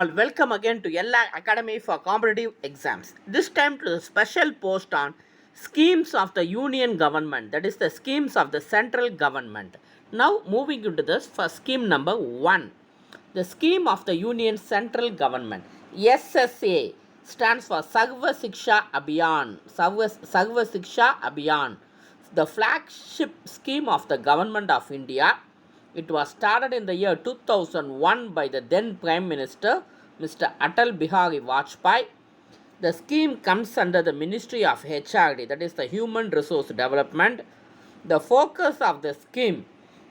Welcome again to Yella Academy for Competitive Exams. This time to the special post on schemes of the union government, that is the schemes of the central government. Now moving into this for scheme number 1. The scheme of the union central government, SSA, stands for Sarva Siksha Abhiyan. Sarva Siksha Abhiyan, the flagship scheme of the government of India. It was started in the year 2001 by the then Prime Minister, Mr. Atal Bihari Vajpayee. The scheme comes under the Ministry of HRD, that is the Human Resource Development. The focus of the scheme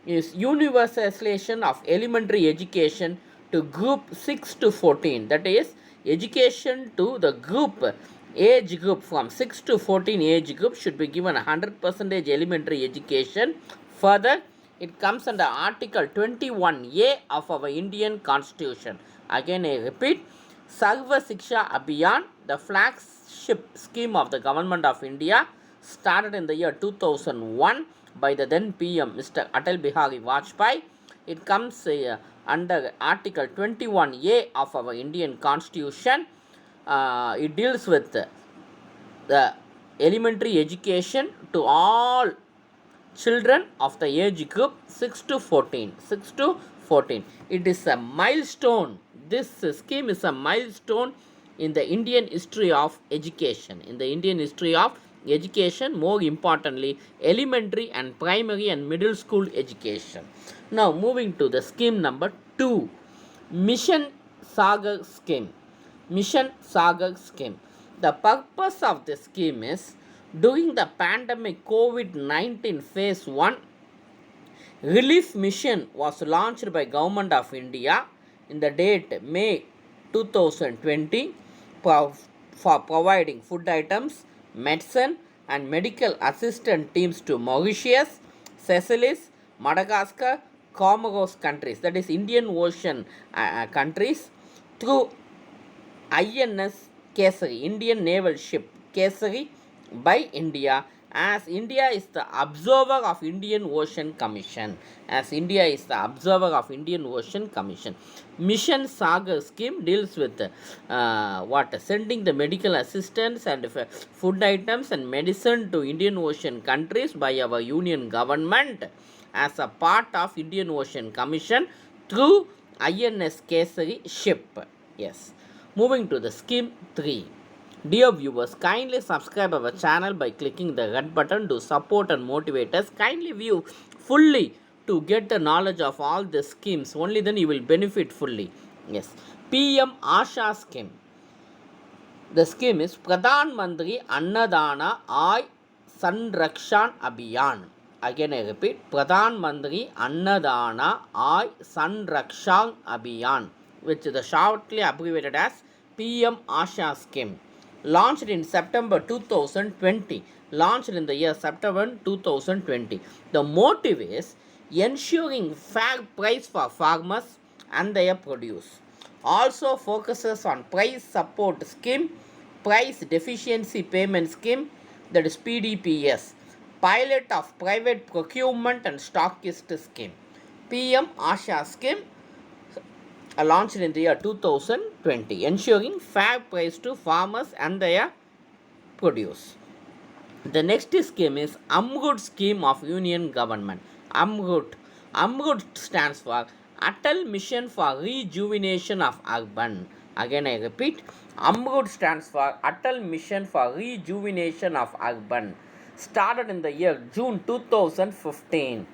is universalization of elementary education to group 6 to 14, that is education to the age group from 6 to 14 age group should be given 100% elementary education. Further, it comes under Article 21A of our Indian Constitution. Again, I repeat, Sarva Siksha Abhiyan, the flagship scheme of the government of India, started in the year 2001 by the then PM Mr. Atal Bihari Vajpayee. It comes under Article 21A of our Indian Constitution. It deals with the elementary education to all children of the age group 6 to 14. 6 to 14. It is a milestone. This scheme is a milestone in the Indian history of education. In the Indian history of education, more importantly, elementary and primary and middle school education. Now, moving to the scheme number 2, Mission Sagar scheme. Mission Sagar scheme. The purpose of the scheme is during the pandemic COVID-19 phase 1, relief mission was launched by Government of India in the date May 2020 for providing food items, medicine and medical assistance teams to Mauritius, Seychelles, Madagascar, Comoros countries, that is Indian Ocean countries, through INS Kesari, Indian naval ship Kesari, by India, as India is the observer of Indian Ocean Commission. As India is the observer of Indian Ocean Commission. Mission Sagar scheme deals with sending the medical assistance and food items and medicine to Indian Ocean countries by our union government as a part of Indian Ocean Commission through INS Kesari ship. Yes. Moving to the scheme 3. Dear viewers, kindly subscribe our channel by clicking the red button to support and motivate us. Kindly view fully to get the knowledge of all the schemes. Only then you will benefit fully. Yes. PM Asha scheme. The scheme is Pradhan Mantri Annadana Ay Sanrakshan Abhiyan. Again I repeat, Pradhan Mantri Annadana Ay Sanrakshan Abhiyan, which is shortly abbreviated as PM Asha scheme. Launched in September 2020. Launched in the year September 2020. The motive is ensuring fair price for farmers and their produce. Also focuses on price support scheme, price deficiency payment scheme, that is PDPS, pilot of private procurement and stockist scheme. PM Asha scheme launched in the year 2020, ensuring fair price to farmers and their produce. The next scheme is AMRUT scheme of Union Government. AMRUT. AMRUT stands for Atal Mission for Rejuvenation of Urban. Again I repeat, AMRUT stands for Atal Mission for Rejuvenation of Urban. Started in the year June 2015.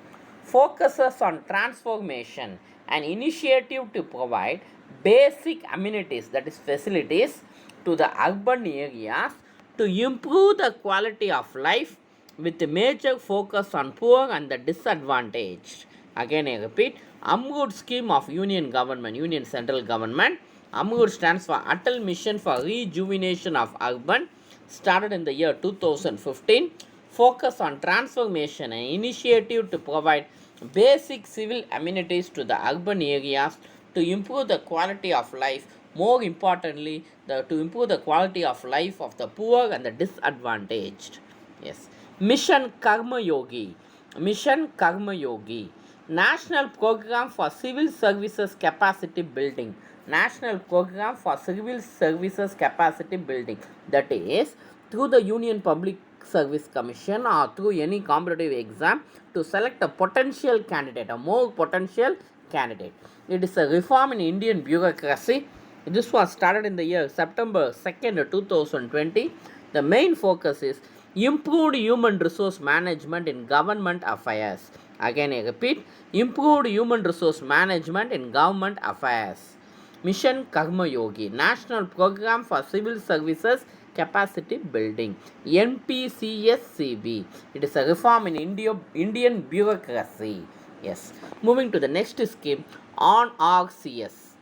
Focuses on transformation, an initiative to provide basic amenities, that is facilities, to the urban areas to improve the quality of life with a major focus on poor and the disadvantaged. Again I repeat, AMRUT scheme of Union Government, Union Central Government. AMRUT stands for Atal Mission for Rejuvenation of Urban. Started in the year 2015. Focus on transformation, an initiative to provide basic civil amenities to the urban areas to improve the quality of life. More importantly, to improve the quality of life of the poor and the disadvantaged. Yes. Mission Karma Yogi. Mission Karma Yogi. National Program for Civil Services Capacity Building. national program for civil services capacity building. That is, through the Union Public Service Commission or through any competitive exam to select a potential candidate, a more potential candidate. It is a reform in Indian bureaucracy. This was started in the year September 2nd, 2020. The main focus is improved human resource management in government affairs. Again, I repeat, improved human resource management in government affairs. Mission Karma Yogi, National Program for Civil Services Capacity Building, NPCSCB. It is a reform in Indian bureaucracy. Yes. Moving to the next scheme, ONRCS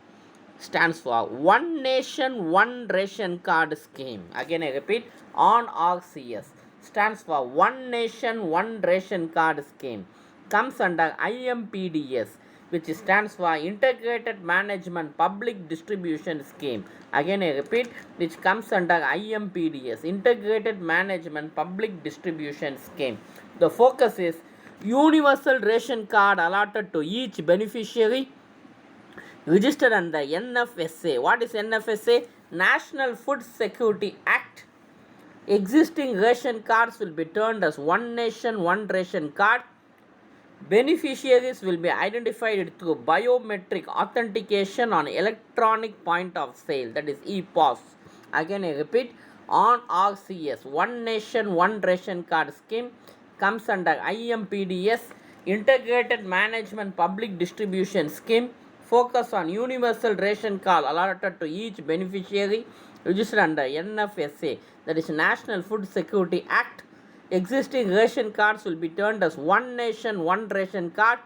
stands for One Nation One Ration Card Scheme. Again, I repeat, ONRCS stands for One Nation One Ration Card Scheme. Comes under IMPDS, which stands for Integrated Management Public Distribution Scheme. Again, I repeat, which comes under IMPDS, Integrated Management Public Distribution Scheme. The focus is universal ration card allotted to each beneficiary registered under NFSA. What is NFSA? National Food Security Act. Existing ration cards will be turned as One Nation One Ration Card. Beneficiaries will be identified through biometric authentication on electronic point of sale, that is EPOS. Again, I repeat, ONRCS, One Nation One Ration Card Scheme, comes under IMPDS, Integrated Management Public Distribution Scheme. Focus on universal ration card allotted to each beneficiary registered under NFSA, that is National Food Security Act. Existing ration cards will be turned as One Nation One Ration Card.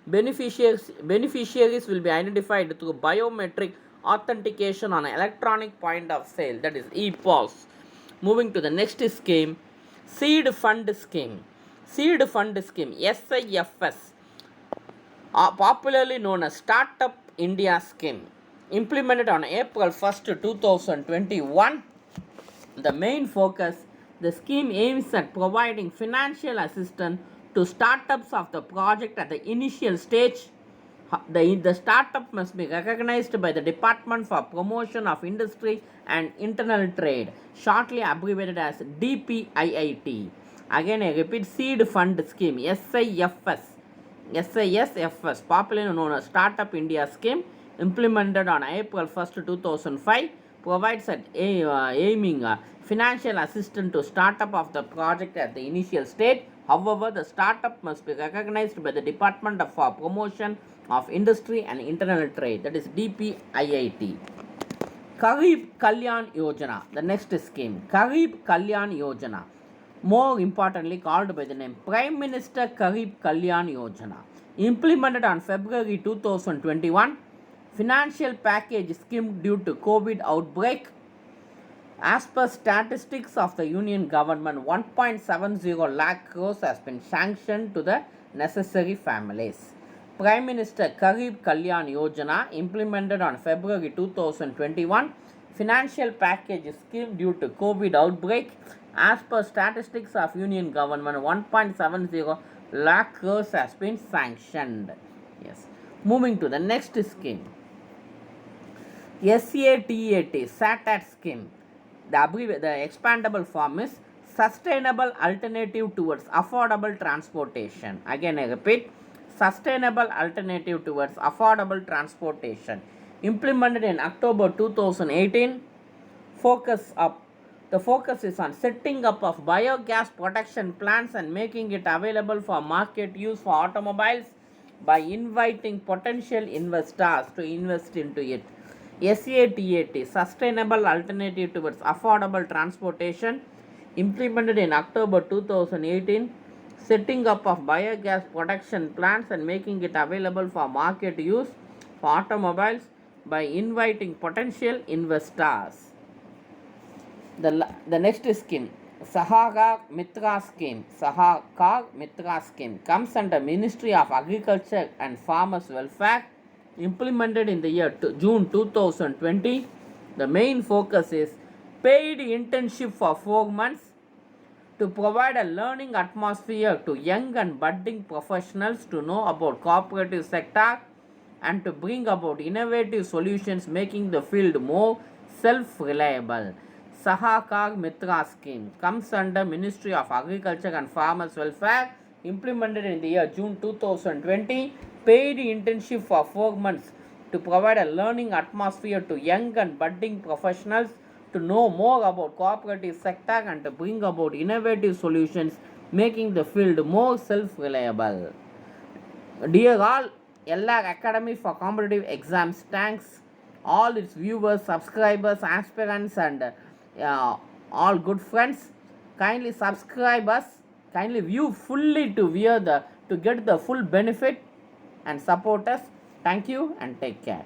Beneficiaries will be identified through biometric authentication on electronic point of sale, that is EPOS. Moving to the next scheme, Seed Fund Scheme. Seed Fund Scheme, SIFS, popularly known as Startup India Scheme, implemented on April 1st, 2021. The main focus, the scheme aims at providing financial assistance to startups of the project at the initial stage. The startup must be recognized by the Department for Promotion of Industry and Internal Trade, shortly abbreviated as DPIIT. Again, I repeat, Seed Fund Scheme, SISFS, popularly known as Startup India Scheme, implemented on April 1st, 2005, provides aiming financial assistance to startup of the project at the initial stage. However, the startup must be recognized by the Department for Promotion of Industry and Internal Trade, that is DPIIT. Garib Kalyan Yojana, the next scheme, Garib Kalyan Yojana, more importantly called by the name Prime Minister Garib Kalyan Yojana, implemented on February 2021. Financial package scheme due to COVID outbreak. As per statistics of the Union Government, 1.70 lakh crores has been sanctioned to the necessary families. Prime Minister Garib Kalyan Yojana, implemented on February 2021. Financial package scheme due to COVID outbreak. As per statistics of Union Government, 1.70 lakh crores has been sanctioned. Yes. Moving to the next scheme, SATAT scheme. The expandable form is Sustainable Alternative Towards Affordable Transportation. Again, I repeat, Sustainable Alternative Towards Affordable Transportation. Implemented in October 2018. The focus is on setting up of biogas production plants and making it available for market use for automobiles by inviting potential investors to invest into it. SATAT, Sustainable Alternative Towards Affordable Transportation, implemented in October 2018, setting up of biogas production plants and making it available for market use for automobiles by inviting potential investors. The next scheme, Sahakar Mitra Scheme. Sahakar Mitra Scheme comes under Ministry of Agriculture and Farmers Welfare, implemented in the year June 2020. The main focus is paid internship for 4 months to provide a learning atmosphere to young and budding professionals to know about cooperative sector and to bring about innovative solutions making the field more self-reliable. Sahakar Mitra scheme comes under Ministry of Agriculture and Farmers Welfare, implemented in the year June 2020, paid internship for 4 months to provide a learning atmosphere to young and budding professionals to know more about cooperative sector and to bring about innovative solutions making the field more self-reliable. Dear all, LR Academy for Competitive Exams thanks all its viewers, subscribers, aspirants, and all good friends. Kindly subscribe us. Kindly view fully to get the full benefit and support us. Thank you and take care.